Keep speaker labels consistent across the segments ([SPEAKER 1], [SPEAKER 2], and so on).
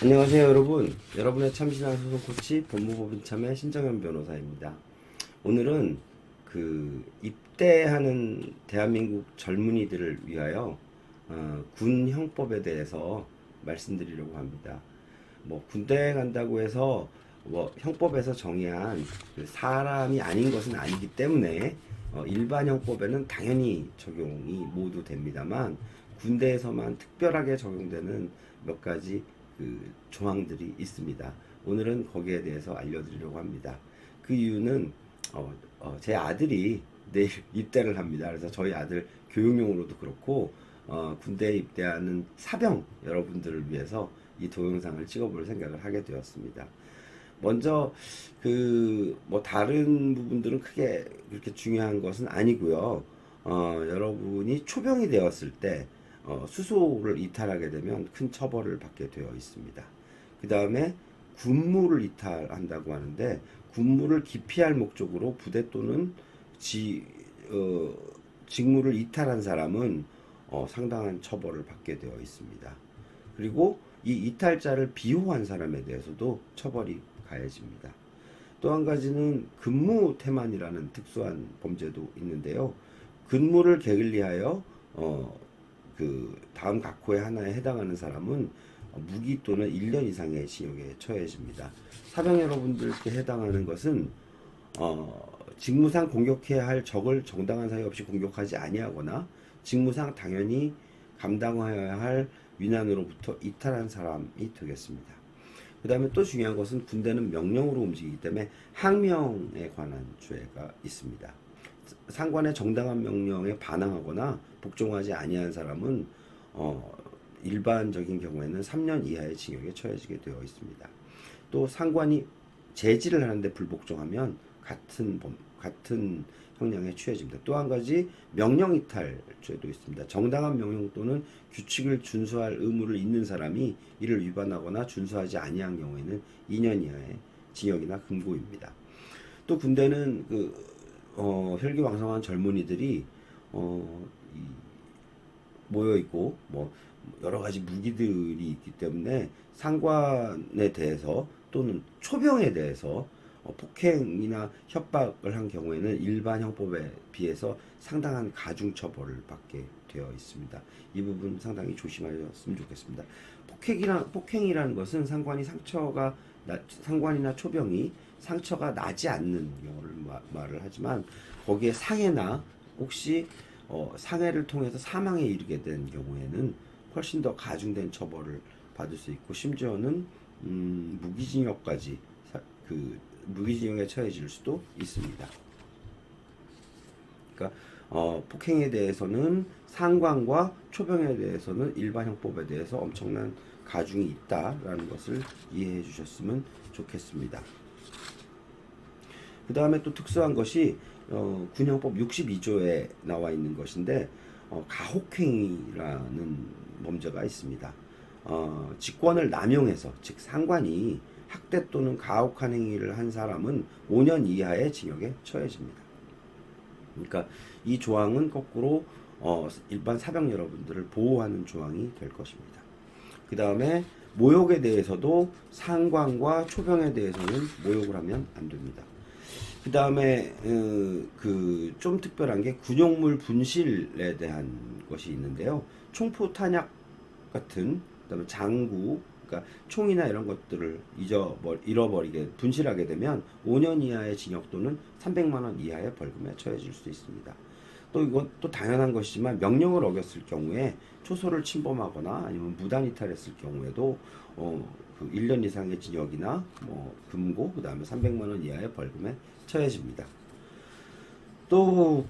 [SPEAKER 1] 안녕하세요 여러분. 여러분의 참신한 소송 코치 법무법인 참의 신정현 변호사입니다. 오늘은 입대하는 대한민국 젊은이들을 위하여 군 형법에 대해서 말씀드리려고 합니다. 뭐 군대 간다고 해서 뭐 형법에서 정의한 그 사람이 아닌 것은 아니기 때문에 일반 형법에는 당연히 적용이 모두 됩니다만 군대에서만 특별하게 적용되는 몇 가지 조항들이 있습니다. 오늘은 거기에 대해서 알려드리려고 합니다. 그 이유는 제 아들이 내일 입대를 합니다. 그래서 저희 아들 교육용으로도 그렇고 군대에 입대하는 사병 여러분들을 위해서 이 동영상을 찍어볼 생각을 하게 되었습니다. 먼저 뭐 다른 부분들은 크게 그렇게 중요한 것은 아니고요. 여러분이 초병이 되었을 때 수소를 이탈하게 되면 큰 처벌을 받게 되어 있습니다. 그 다음에 군무를 이탈한다고 하는데 군무를 기피할 목적으로 부대 또는 직무를 이탈한 사람은 상당한 처벌을 받게 되어 있습니다. 그리고 이 이탈자를 비호한 사람에 대해서도 처벌이 가해집니다. 또 한 가지는 근무 태만이라는 특수한 범죄도 있는데요. 근무를 게을리하여 다음 각호의 하나에 해당하는 사람은 무기 또는 1년 이상의 징역에 처해집니다. 사병 여러분들께 해당하는 것은 직무상 공격해야 할 적을 정당한 사유 없이 공격하지 아니하거나 직무상 당연히 감당하여야 할 위난으로부터 이탈한 사람이 되겠습니다. 그 다음에 또 중요한 것은 군대는 명령으로 움직이기 때문에 항명에 관한 죄가 있습니다. 상관의 정당한 명령에 반항하거나 복종하지 아니한 사람은 일반적인 경우에는 3년 이하의 징역에 처해지게 되어 있습니다. 또 상관이 제지를 하는데 불복종하면 같은 형량에 처해집니다. 또 한 가지 명령 이탈죄도 있습니다. 정당한 명령 또는 규칙을 준수할 의무를 있는 사람이 이를 위반하거나 준수하지 아니한 경우에는 2년 이하의 징역이나 금고입니다. 또 군대는 혈기왕성한 젊은이들이 모여 있고 뭐 여러 가지 무기들이 있기 때문에 상관에 대해서 또는 초병에 대해서 폭행이나 협박을 한 경우에는 일반 형법에 비해서 상당한 가중 처벌을 받게 되어 있습니다. 이 부분 상당히 조심하셨으면 좋겠습니다. 폭행이라는 것은 상관이나 초병이 상처가 나지 않는 경우를 말을 하지만 거기에 상해나 혹시 상해를 통해서 사망에 이르게 된 경우에는 훨씬 더 가중된 처벌을 받을 수 있고 심지어는 무기징역까지 무기징역에 처해질 수도 있습니다. 그러니까 폭행에 대해서는 상관과 초병에 대해서는 일반 형법에 대해서 엄청난 가중이 있다라는 것을 이해해 주셨으면 좋겠습니다. 그 다음에 또 특수한 것이 군형법 62조에 나와 있는 것인데 가혹행위라는 범죄가 있습니다. 직권을 남용해서 즉 상관이 학대 또는 가혹한 행위를 한 사람은 5년 이하의 징역에 처해집니다. 그러니까 이 조항은 거꾸로 일반 사병 여러분들을 보호하는 조항이 될 것입니다. 그 다음에 모욕에 대해서도 상관과 초병에 대해서는 모욕을 하면 안 됩니다. 그 다음에 좀 특별한 게 군용물 분실에 대한 것이 있는데요. 총포 탄약 같은 그다음에 장구, 그러니까 총이나 이런 것들을 잃어버리게 분실하게 되면 5년 이하의 징역 또는 300만 원 이하의 벌금에 처해질 수 있습니다. 또 이건 또 당연한 것이지만 명령을 어겼을 경우에 초소를 침범하거나 아니면 무단 이탈했을 경우에도 1년 이상의 징역이나 뭐 금고 그다음에 300만 원 이하의 벌금에 처해집니다. 또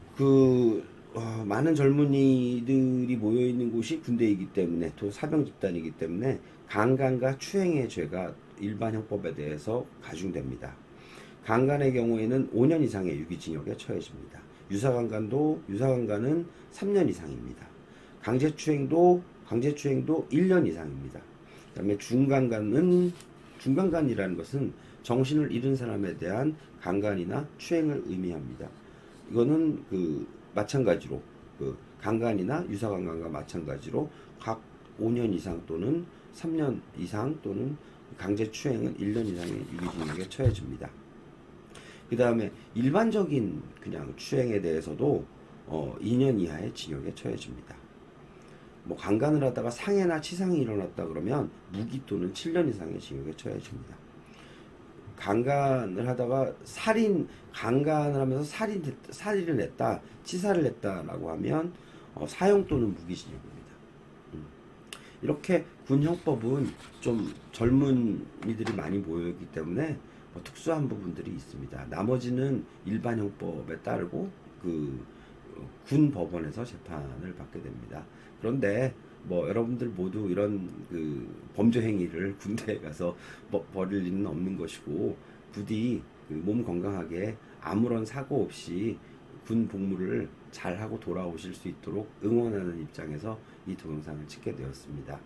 [SPEAKER 1] 많은 젊은이들이 모여 있는 곳이 군대이기 때문에 또 사병 집단이기 때문에 강간과 추행의 죄가 일반 형법에 대해서 가중됩니다. 강간의 경우에는 5년 이상의 유기징역에 처해집니다. 유사강간은 3년 이상입니다. 강제추행도 1년 이상입니다. 그다음에 중강간이라는 것은 정신을 잃은 사람에 대한 강간이나 추행을 의미합니다. 이거는 마찬가지로 강간이나 유사강간과 마찬가지로 각 5년 이상 또는 3년 이상 또는 강제추행은 1년 이상의 유기징역에 처해집니다. 그 다음에 일반적인 그냥 추행에 대해서도 2년 이하의 징역에 처해집니다. 뭐 강간을 하다가 상해나 치상이 일어났다 그러면 무기 또는 7년 이상의 징역에 처해집니다. 강간을 하다가 강간을 하면서 살인을 했다, 치사를 했다라고 하면 사형 또는 무기징역입니다. 이렇게 군 형법은 좀 젊은이들이 많이 모여있기 때문에 특수한 부분들이 있습니다. 나머지는 일반 형법에 따르고 군 법원에서 재판을 받게 됩니다. 그런데 여러분들 모두 이런 범죄 행위를 군대에 가서 벌일 일은 없는 것이고, 부디 몸 건강하게 아무런 사고 없이 군 복무를 잘 하고 돌아오실 수 있도록 응원하는 입장에서 이 동영상을 찍게 되었습니다.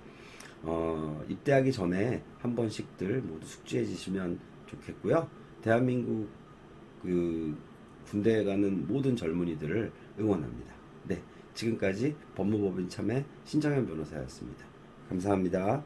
[SPEAKER 1] 입대하기 전에 한 번씩들 모두 숙지해 주시면 좋겠고요. 대한민국 군대에 가는 모든 젊은이들을 응원합니다. 네, 지금까지 법무법인 참회 신정현 변호사였습니다. 감사합니다.